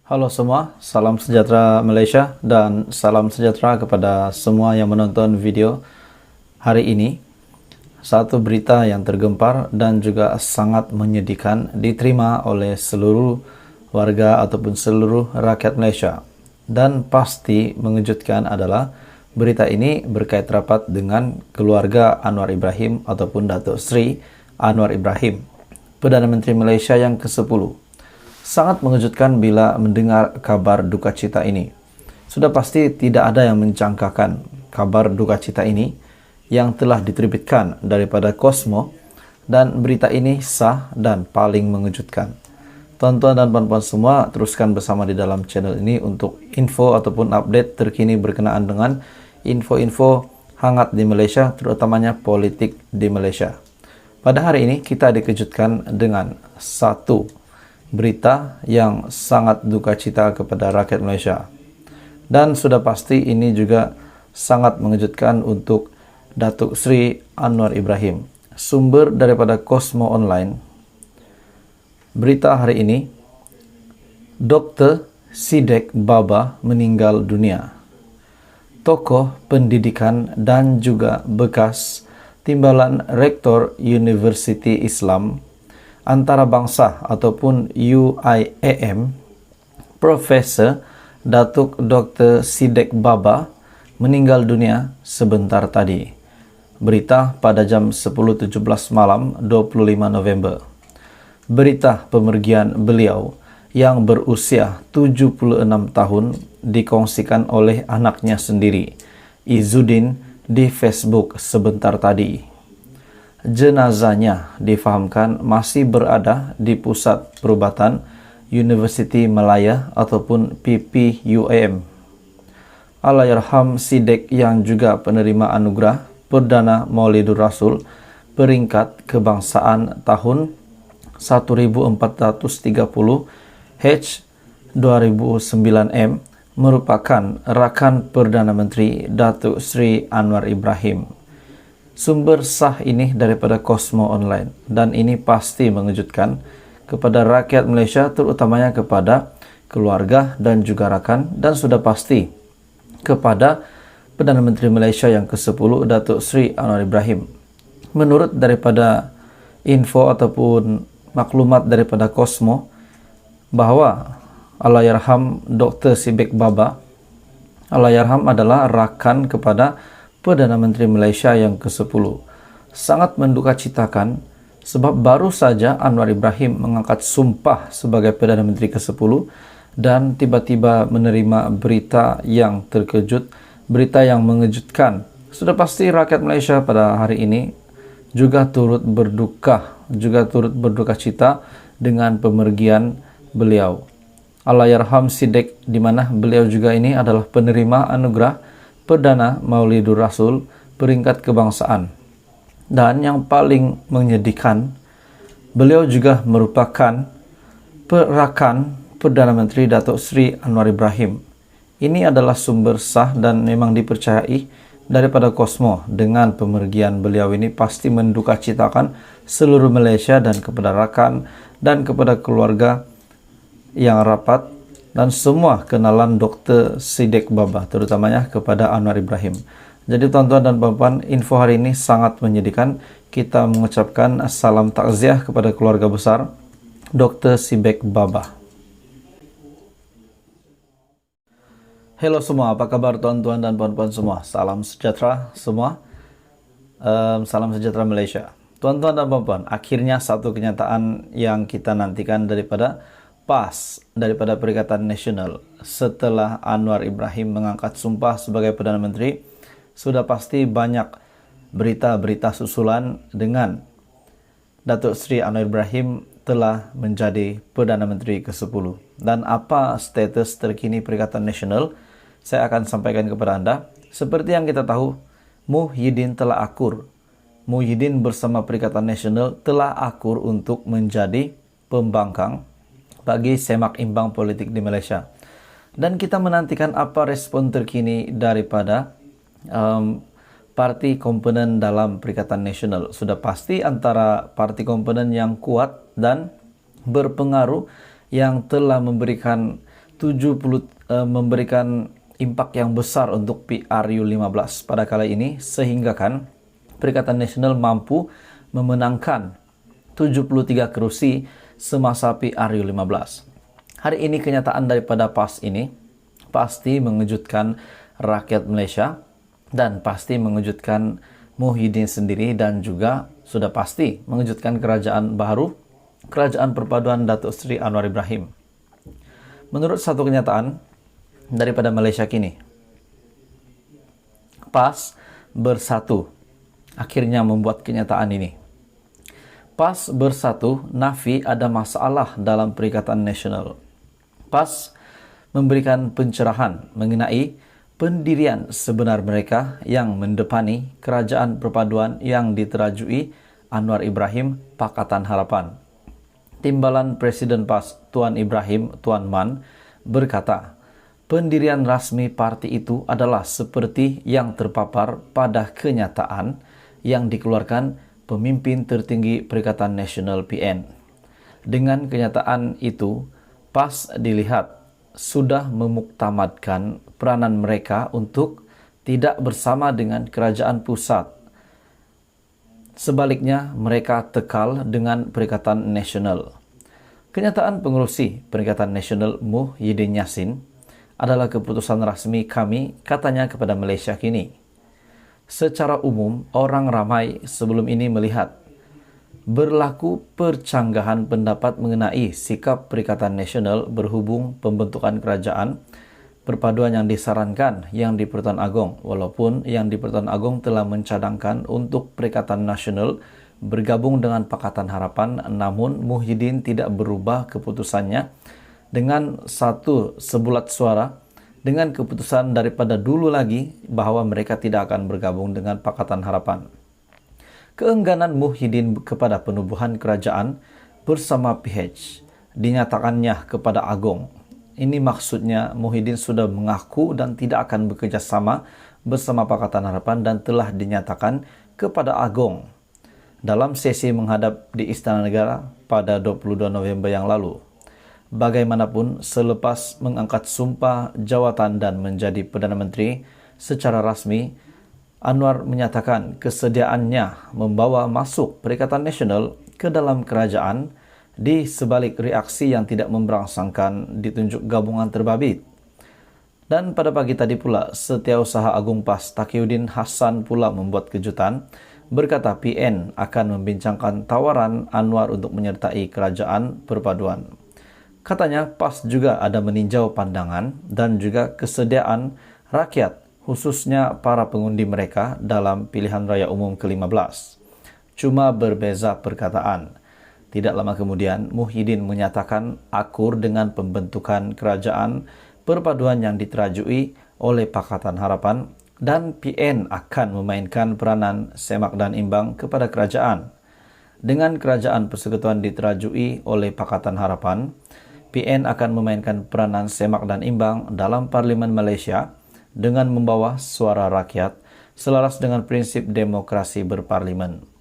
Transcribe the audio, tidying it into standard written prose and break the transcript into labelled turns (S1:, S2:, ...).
S1: Halo semua, salam sejahtera Malaysia dan salam sejahtera kepada semua yang menonton video hari ini. Satu berita yang tergempar dan juga sangat menyedihkan diterima oleh seluruh warga ataupun seluruh rakyat Malaysia. Dan pasti mengejutkan adalah berita ini berkait rapat dengan keluarga Anwar Ibrahim ataupun Datuk Seri Anwar Ibrahim, Perdana Menteri Malaysia yang ke-10. Sangat mengejutkan bila mendengar kabar duka cita ini. Sudah pasti tidak ada yang mencangkakan kabar duka cita ini yang telah diterbitkan daripada Cosmo, dan berita ini sah dan paling mengejutkan. Tuan-tuan dan puan-puan semua, teruskan bersama di dalam channel ini untuk info ataupun update terkini berkenaan dengan info-info hangat di Malaysia, terutamanya politik di Malaysia. Pada hari ini kita dikejutkan dengan satu berita yang sangat duka cita kepada rakyat Malaysia. Dan sudah pasti ini juga sangat mengejutkan untuk Datuk Seri Anwar Ibrahim. Sumber daripada Cosmo Online. Berita hari ini, Dr. Sidek Baba meninggal dunia. Tokoh pendidikan dan juga bekas timbalan Rektor Universiti Islam Antarabangsa ataupun UIAM, Profesor Datuk Dr. Sidek Baba meninggal dunia sebentar tadi. Berita pada jam 10.17 malam 25 November. Berita pemergian beliau yang berusia 76 tahun dikongsikan oleh anaknya sendiri, Izzuddin, di Facebook sebentar tadi. Jenazahnya difahamkan masih berada di Pusat Perubatan Universiti Malaya ataupun PPUM. Allahyarham Sidek yang juga penerima anugerah Perdana Maulidur Rasul peringkat kebangsaan tahun 1430 H 2009M merupakan rakan Perdana Menteri Datuk Seri Anwar Ibrahim. Sumber sah ini daripada Cosmo Online, dan ini pasti mengejutkan kepada rakyat Malaysia, terutamanya kepada keluarga dan juga rakan, dan sudah pasti kepada Perdana Menteri Malaysia yang ke-10 Datuk Seri Anwar Ibrahim. Menurut daripada info ataupun maklumat daripada Cosmo, bahawa Allahyarham Dr. Sidek Baba, Allahyarham adalah rakan kepada Perdana Menteri Malaysia yang ke-10. Sangat mendukacitakan sebab baru saja Anwar Ibrahim mengangkat sumpah sebagai Perdana Menteri ke-10 dan tiba-tiba menerima berita yang terkejut, berita yang mengejutkan. Sudah pasti rakyat Malaysia pada hari ini juga turut berduka cita dengan pemergian beliau. Allahyarham Sidek, di mana beliau juga ini adalah penerima anugerah Perdana Maulidur Rasul peringkat kebangsaan. Dan yang paling menyedihkan, beliau juga merupakan rakan Perdana Menteri Datuk Seri Anwar Ibrahim. Ini adalah sumber sah dan memang dipercayai daripada Cosmo. Dengan pemergian beliau ini pasti mendukacitakan seluruh Malaysia dan kepada rakan dan kepada keluarga yang rapat dan semua kenalan Dr. Sidek Baba, terutamanya kepada Anwar Ibrahim. Jadi tuan-tuan dan puan-puan, info hari ini sangat menyedihkan. Kita mengucapkan salam takziah kepada keluarga besar Dr. Sidek Baba. Hello semua, apa kabar tuan-tuan dan puan-puan semua? Salam sejahtera semua. Salam sejahtera Malaysia. Tuan-tuan dan puan-puan, akhirnya satu kenyataan yang kita nantikan daripada PAS, daripada Perikatan Nasional, setelah Anwar Ibrahim mengangkat sumpah sebagai Perdana Menteri. Sudah pasti banyak berita-berita susulan dengan Datuk Seri Anwar Ibrahim telah menjadi Perdana Menteri ke-10. Dan apa status terkini Perikatan Nasional, saya akan sampaikan kepada anda. Seperti yang kita tahu, Muhyiddin telah akur. Muhyiddin bersama Perikatan Nasional telah akur untuk menjadi pembangkang bagi semak imbang politik di Malaysia. Dan kita menantikan apa respon terkini daripada parti komponen dalam Perikatan Nasional. Sudah pasti antara parti komponen yang kuat dan berpengaruh yang telah memberikan memberikan impak yang besar untuk PRU15 pada kali ini, sehingga kan Perikatan Nasional mampu memenangkan 73 kursi semasa PRU15. Hari ini kenyataan daripada PAS ini pasti mengejutkan rakyat Malaysia dan pasti mengejutkan Muhyiddin sendiri, dan juga sudah pasti mengejutkan kerajaan baru, kerajaan perpaduan Datuk Seri Anwar Ibrahim. Menurut satu kenyataan daripada Malaysia kini, PAS bersatu akhirnya membuat kenyataan ini. PAS bersatu nafi ada masalah dalam Perikatan Nasional. PAS memberikan pencerahan mengenai pendirian sebenar mereka yang mendepani kerajaan perpaduan yang diterajui Anwar Ibrahim Pakatan Harapan. Timbalan Presiden PAS Tuan Ibrahim Tuan Man berkata, pendirian rasmi parti itu adalah seperti yang terpapar pada kenyataan yang dikeluarkan pemimpin tertinggi Perikatan Nasional PN. Dengan kenyataan itu, PAS dilihat sudah memuktamadkan peranan mereka untuk tidak bersama dengan kerajaan pusat. Sebaliknya, mereka tekal dengan Perikatan Nasional. Kenyataan pengerusi Perikatan Nasional Muhyiddin Yassin adalah keputusan rasmi kami, katanya kepada Malaysia kini. Secara umum, orang ramai sebelum ini melihat berlaku percanggahan pendapat mengenai sikap Perikatan Nasional berhubung pembentukan kerajaan perpaduan yang disarankan yang di Pertuan Agong, walaupun yang di Pertuan Agong telah mencadangkan untuk Perikatan Nasional bergabung dengan Pakatan Harapan, namun Muhyiddin tidak berubah keputusannya dengan satu sebulat suara dengan keputusan daripada dulu lagi bahawa mereka tidak akan bergabung dengan Pakatan Harapan. Keengganan Muhyiddin kepada penubuhan kerajaan bersama PH dinyatakannya kepada Agong. Ini maksudnya Muhyiddin sudah mengaku dan tidak akan bekerjasama bersama Pakatan Harapan dan telah dinyatakan kepada Agong dalam sesi menghadap di Istana Negara pada 22 November yang lalu. Bagaimanapun, selepas mengangkat sumpah jawatan dan menjadi Perdana Menteri secara rasmi, Anwar menyatakan kesediaannya membawa masuk Perikatan Nasional ke dalam kerajaan di sebalik reaksi yang tidak memberangsangkan ditunjuk gabungan terbabit. Dan pada pagi tadi pula, Setiausaha Agung PAS Taqiyuddin Hassan pula membuat kejutan, berkata PN akan membincangkan tawaran Anwar untuk menyertai kerajaan perpaduan. Katanya PAS juga ada meninjau pandangan dan juga kesediaan rakyat, khususnya para pengundi mereka dalam pilihan raya umum ke-15. Cuma berbeza perkataan. Tidak lama kemudian, Muhyiddin menyatakan akur dengan pembentukan kerajaan perpaduan yang diterajui oleh Pakatan Harapan dan PN akan memainkan peranan semak dan imbang kepada kerajaan. Dengan kerajaan persekutuan diterajui oleh Pakatan Harapan, PN akan memainkan peranan semak dan imbang dalam Parlimen Malaysia dengan membawa suara rakyat selaras dengan prinsip demokrasi berparlimen.